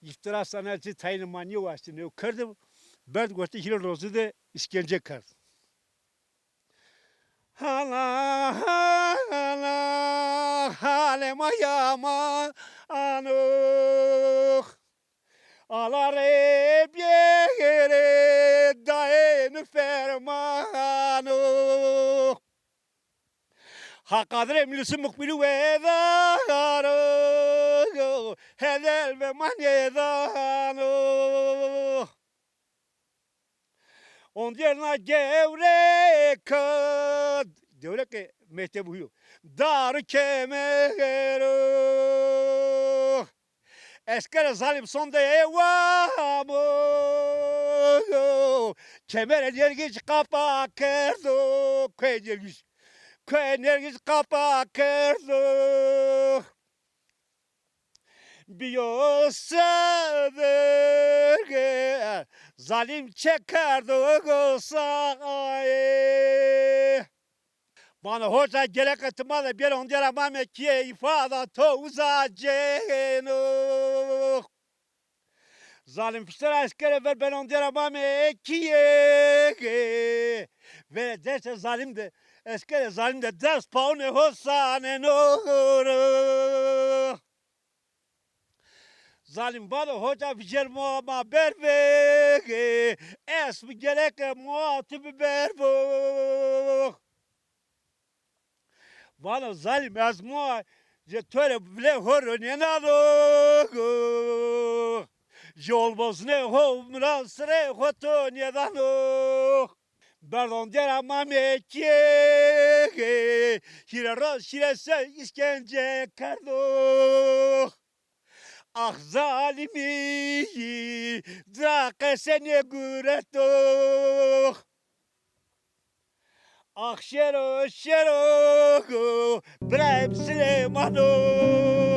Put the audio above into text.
İftira sanatçı tayin mani vastı ne kırdım. Ben goştu hile rozu da işkence kırdım. Hala hala halema yama anuk. Alare biere daen fermano. Ha kadre milisi mukbilu vedaro. Hedel ve manyedano. On dierna gevrek. Devleke mektebuyu. Dar kemero. Esker zalim sonda evamo. Kemer enerjiç kapa kerdo. Kwe enerjiç. Kwe enerjiç kapa kerdo. Biyosadır. Zalim çekerdo gosaye. Bana hoca gerek etmez bir on diğer amame kiye ifade to uzaceno. Zalim fişler askere ver ben on diğer amame kiye. Ve derse zalim de askere zalim de ders paune hosane no. Zalim bana hoca ficer muama berve. Es mi gerek muatı bervo. Valla zalim azma je töre bile hor nenado yol bozne ho mrasre hoto nedano Pardon der ama mekiye hire roz hire se işkence kardo Ah zalimi drake seni güreto Ah şero şero Brem Süleymano